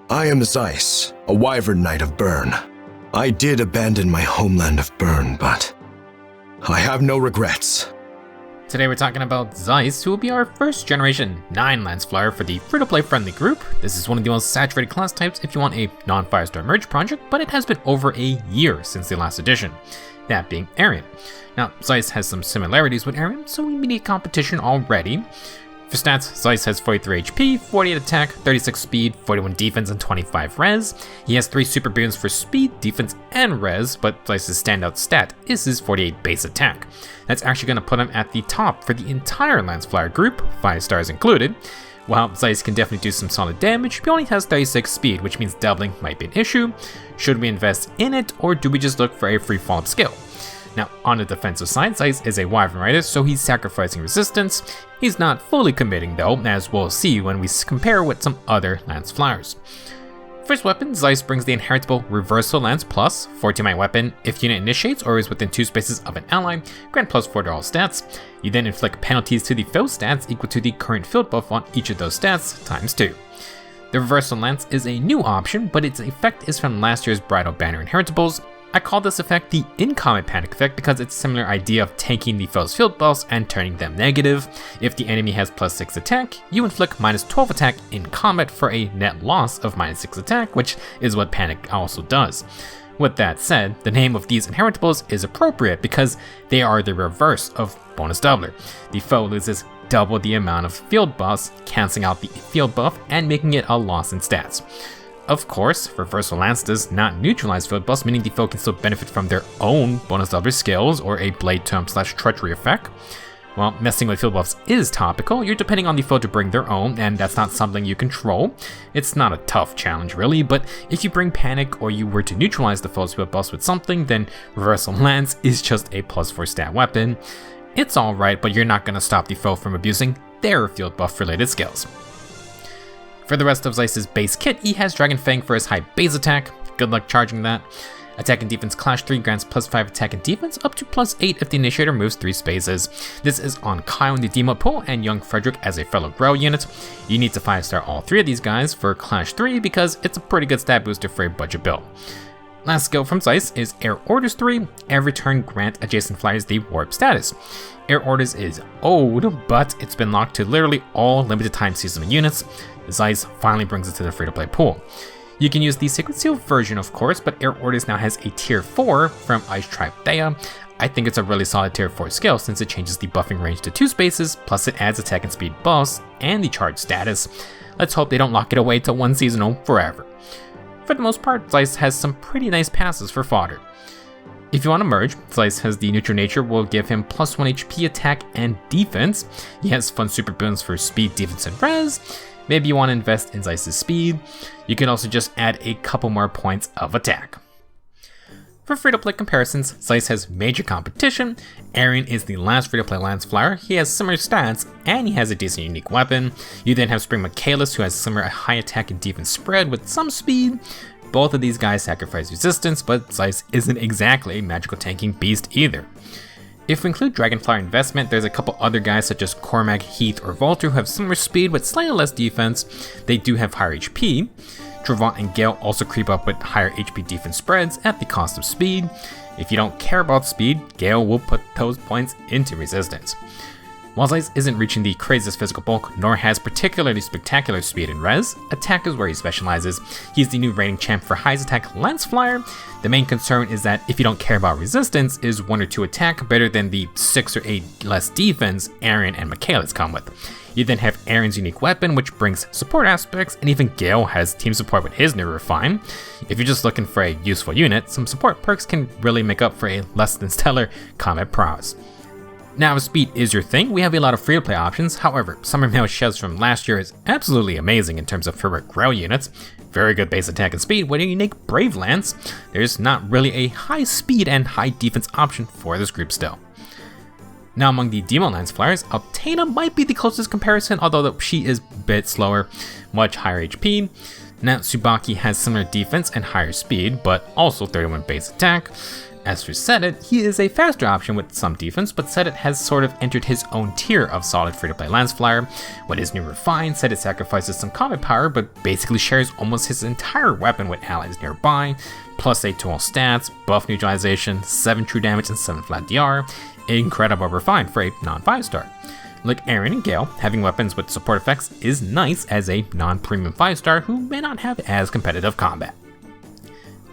I am Zeiss, a Wyvern Knight of Bern. I did abandon my homeland of Bern, but I have no regrets. Today we're talking about Zeiss, who will be our first generation 9 Lance Flier for the free-to-play friendly group. This is one of the most saturated class types if you want a non-Firestar merge project, but it has been over a year since the last edition, that being Arian. Now, Zeiss has some similarities with Arian, so we need competition already. For stats, Zeiss has 43 HP, 48 attack, 36 speed, 41 defense, and 25 res. He has 3 super boons for speed, defense, and res, but Zeiss's standout stat is his 48 base attack. That's actually going to put him at the top for the entire Lance Flier group, 5 stars included. While Zeiss can definitely do some solid damage, he only has 36 speed, which means doubling might be an issue. Should we invest in it, or do we just look for a free fall skill? Now, on the defensive side, Zeiss is a Wyvern Rider, so he's sacrificing resistance. He's not fully committing though, as we'll see when we compare with some other Lance Fliers. First weapon, Zeiss brings the inheritable Reversal Lance Plus, 14-man weapon. If unit initiates or is within 2 spaces of an ally, grant +4 to all stats. You then inflict penalties to the foe stats equal to the current field buff on each of those stats, times 2. The Reversal Lance is a new option, but its effect is from last year's Bridal Banner inheritables. I call this effect the In-Combat Panic effect because it's a similar idea of taking the foe's field buffs and turning them negative. If the enemy has +6 attack, you inflict -12 attack in combat for a net loss of -6 attack, which is what Panic also does. With that said, the name of these inheritables is appropriate because they are the reverse of Bonus Doubler. The foe loses double the amount of field buffs, cancelling out the field buff and making it a loss in stats. Of course, Reversal Lance does not neutralize field buffs, meaning the foe can still benefit from their own bonus doubler skills or a blade tome / treachery effect. While messing with field buffs is topical, you're depending on the foe to bring their own, and that's not something you control. It's not a tough challenge really, but if you bring Panic or you were to neutralize the foe's field buffs with something, then Reversal Lance is just a +4 stat weapon. It's alright, but you're not going to stop the foe from abusing their field buff related skills. For the rest of Zeiss's base kit, he has Dragon Fang for his high base attack. Good luck charging that. Attack and defense clash 3 grants +5 attack and defense up to +8 if the initiator moves 3 spaces. This is on Kyle in the demo pool and Young Frederick as a fellow Grow unit. You need to 5-star all 3 of these guys for clash 3 because it's a pretty good stat booster for a budget build. Last skill from Zeiss is Air Orders 3. Every turn grant adjacent flyers the warp status. Air Orders is old, but it's been locked to literally all limited time seasonal units. Zeiss finally brings it to the free-to-play pool. You can use the Sacred Seal version of course, but Air Orders now has a tier 4 from Ice Tribe Thea. I think it's a really solid tier 4 skill since it changes the buffing range to 2 spaces, plus it adds attack and speed buffs and the charge status. Let's hope they don't lock it away to 1 seasonal forever. For the most part, Zeiss has some pretty nice passes for fodder. If you want to merge, Zeiss has the neutral nature will give him +1 HP attack and defense. He has fun super boons for speed, defense, and res. Maybe you want to invest in Zeiss's speed. You can also just add a couple more points of attack. For free-to-play comparisons, Zeiss has major competition. Arian is the last free-to-play Lance Flier. He has similar stats, and he has a decent unique weapon. You then have Spring Michaelis, who has similar high attack and defense spread with some speed. Both of these guys sacrifice resistance, but Zeiss isn't exactly a magical tanking beast either. If we include Dragonflyer investment, there's a couple other guys such as Cormac, Heath, or Volter who have similar speed with slightly less defense. They do have higher HP. Trevant and Gale also creep up with higher HP defense spreads at the cost of speed. If you don't care about speed, Gale will put those points into resistance. While Zeiss isn't reaching the craziest physical bulk, nor has particularly spectacular speed and res, attack is where he specializes. He's the new reigning champ for highest attack Lance Flier. The main concern is that if you don't care about resistance, is 1 or 2 attack better than the 6 or 8 less defense Arian and Michaelis come with. You then have Arian's unique weapon, which brings support aspects, and even Gale has team support with his new refine. If you're just looking for a useful unit, some support perks can really make up for a less than stellar combat prowess. Now, if speed is your thing, we have a lot of free-to-play options. However, Summer Mail Chevs from last year is absolutely amazing in terms of heroic Grow units. Very good base attack and speed with a unique Brave Lance. There's not really a high speed and high defense option for this group still. Now, among the Demo Lance Flyers, Obtaina might be the closest comparison, although she is a bit slower, much higher HP. Now, Tsubaki has similar defense and higher speed, but also 31 base attack. As for Sedit, he is a faster option with some defense, but Sedit has sort of entered his own tier of solid free-to-play Lance Flier. With his new refine, Sedit sacrifices some combat power, but basically shares almost his entire weapon with allies nearby, plus 8 to all stats, buff neutralization, 7 true damage and 7 flat DR. Incredible refine for a non-5 star. Like Aaron and Gale, having weapons with support effects is nice as a non-premium 5 star who may not have as competitive combat.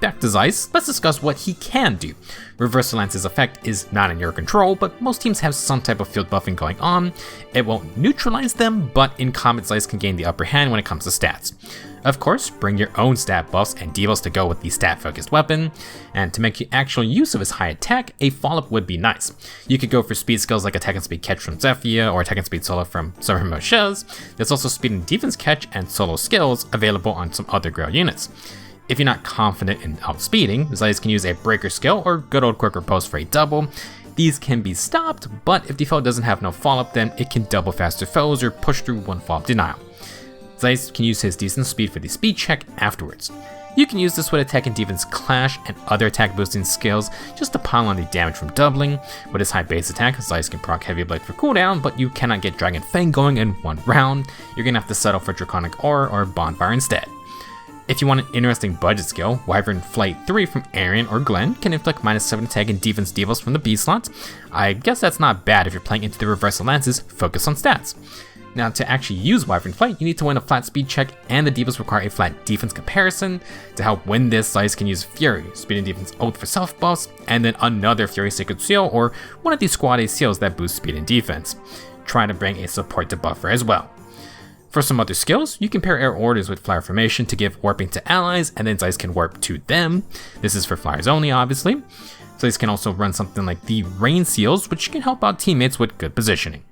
Back to Zeiss, let's discuss what he can do. Reversal Lance's effect is not in your control, but most teams have some type of field buffing going on. It won't neutralize them, but in combat Zeiss can gain the upper hand when it comes to stats. Of course, bring your own stat buffs and debuffs to go with the stat-focused weapon, and to make actual use of his high attack, a follow-up would be nice. You could go for speed skills like attack and speed catch from Zephyr, or attack and speed solo from some of Moshe's. There's also speed and defense catch and solo skills available on some other Grail units. If you're not confident in outspeeding, Zeiss can use a breaker skill or good old quick riposte for a double. These can be stopped, but if the foe doesn't have no follow-up, then it can double faster foes or push through one follow-up denial. Zeiss can use his decent speed for the speed check afterwards. You can use this with attack and defense clash and other attack boosting skills just to pile on the damage from doubling. With his high base attack, Zeiss can proc Heavy Blade for cooldown, but you cannot get Dragon Fang going in one round. You're gonna have to settle for Draconic Aura or Bonfire instead. If you want an interesting budget skill, Wyvern Flight 3 from Arian or Glenn can inflict -7 attack and defense debuffs from the B slot. I guess that's not bad if you're playing into the Reversal Lance's focus on stats. Now, to actually use Wyvern Flight, you need to win a flat speed check, and the debuffs require a flat defense comparison. To help win this, Zeiss can use Fury, Speed and Defense Oath for self buffs, and then another Fury Sacred Seal or one of these Squad A seals that boost speed and defense. Try to bring a support to buffer as well. For some other skills, you can pair Air Orders with Flyer Formation to give warping to allies, and then Zeiss can warp to them. This is for flyers only, obviously. Zeiss can also run something like the Rain Seals, which can help out teammates with good positioning.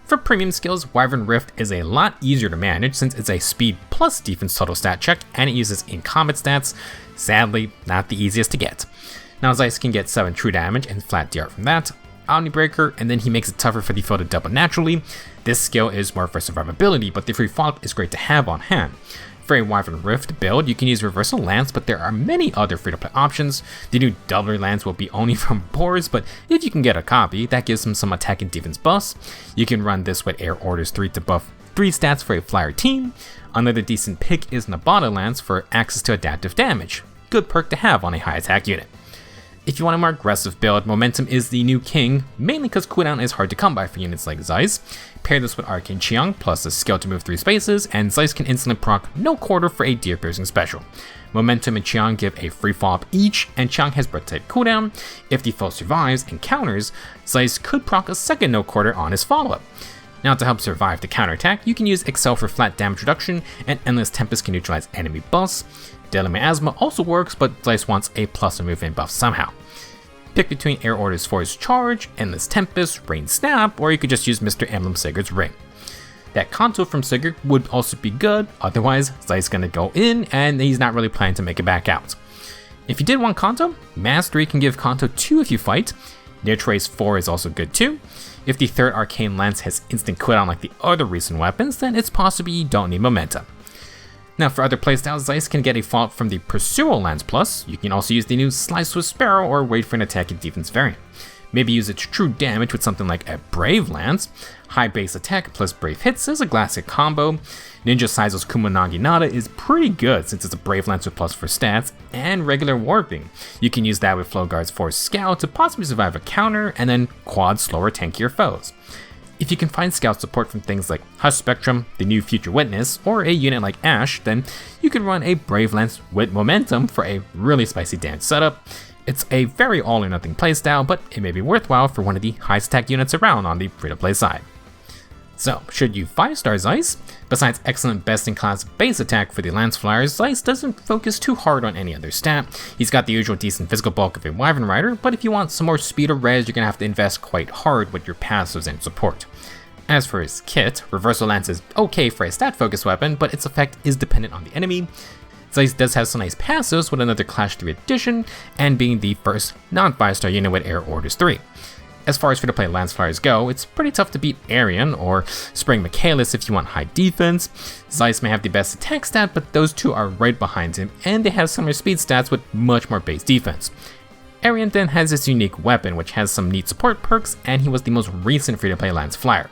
For premium skills, Wyvern Rift is a lot easier to manage since it's a speed plus defense total stat check, and it uses in-combat stats. Sadly, not the easiest to get. Now Zeiss can get 7 true damage and flat DR from that, Omnibreaker, and then he makes it tougher for the foe to double naturally. This skill is more for survivability, but the free follow-up is great to have on hand. For a Wyvern Rift build, you can use Reversal Lance, but there are many other free-to-play options. The new Doubler Lance will be only from boards, but if you can get a copy, that gives him some attack and defense buffs. You can run this with Air Orders 3 to buff 3 stats for a flyer team. Another decent pick is Nabata Lance for access to adaptive damage. Good perk to have on a high attack unit. If you want a more aggressive build, Momentum is the new king, mainly because cooldown is hard to come by for units like Zeiss. Pair this with Arcane Chiang plus a skill to move 3 spaces, and Zeiss can instantly proc no quarter for a deer piercing special. Momentum and Chiang give a free follow-up each, and Chiang has breath type cooldown. If the foe survives and counters, Zeiss could proc a second no quarter on his follow-up. Now, to help survive the counterattack, you can use Excel for flat damage reduction, and Endless Tempest can neutralize enemy buffs. Daily Miasma also works, but Zeiss wants a plus movement buff somehow. Pick between Air Orders Force Charge, Endless Tempest, Rain Snap, or you could just use Mr. Emblem Sigurd's Ring. That Kanto from Sigurd would also be good, otherwise Zeiss gonna go in and he's not really planning to make it back out. If you did want Kanto, Mastery can give Kanto 2 if you fight. Near Trace 4 is also good too. If the third Arcane Lance has instant cooldown like the other recent weapons, then it's possible you don't need Momentum. Now for other playstyles, Zeiss can get a follow-up from the Pursuer Lance Plus. You can also use the new Slice with Sparrow or wait for an attack and defense variant. Maybe use its true damage with something like a Brave Lance. High base attack plus Brave hits is a classic combo. Ninja Saizo's Kumonagi Nada is pretty good since it's a Brave Lance with plus for stats and regular warping. You can use that with Flowguard's Force Scout to possibly survive a counter and then quad slower tankier foes. If you can find scout support from things like Hush Spectrum, the new Future Witness, or a unit like Ash, then you can run a Brave Lance with Momentum for a really spicy dance setup. It's a very all or nothing playstyle, but it may be worthwhile for one of the highest attack units around on the free-to-play side. So, should you 5-star Zeiss? Besides excellent best-in-class base attack for the Lance Fliers, Zeiss doesn't focus too hard on any other stat. He's got the usual decent physical bulk of a Wyvern Rider, but if you want some more speed or res, you're gonna have to invest quite hard with your passives and support. As for his kit, Reversal Lance is okay for a stat-focused weapon, but its effect is dependent on the enemy. Zeiss does have some nice passives with another Clash 3 addition, and being the first non-5-star unit with Air Orders 3. As far as free-to-play Lance Fliers go, it's pretty tough to beat Arian or Spring Michaelis if you want high defense. Zeiss may have the best attack stat, but those two are right behind him, and they have similar speed stats with much more base defense. Arian then has this unique weapon which has some neat support perks, and he was the most recent free-to-play Lance Flier.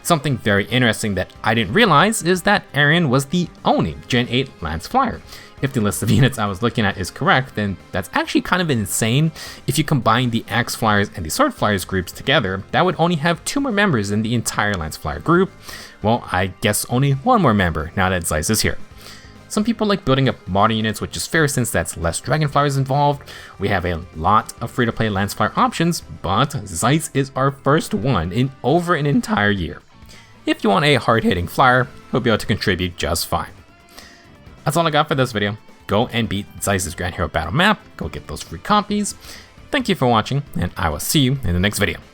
Something very interesting that I didn't realize is that Arian was the only Gen 8 Lance Flier. If the list of units I was looking at is correct, then that's actually kind of insane. If you combine the Axe Flyers and the Sword Flyers groups together, that would only have 2 more members in the entire Lance Flier group. Well, I guess only 1 more member now that Zeiss is here. Some people like building up modern units, which is fair since that's less Dragon Flyers involved. We have a lot of free-to-play Lance Flier options, but Zeiss is our first one in over an entire year. If you want a hard-hitting flyer, he'll be able to contribute just fine. That's all I got for this video. Go and beat Zeiss's Grand Hero Battle map, go get those free copies. Thank you for watching, and I will see you in the next video.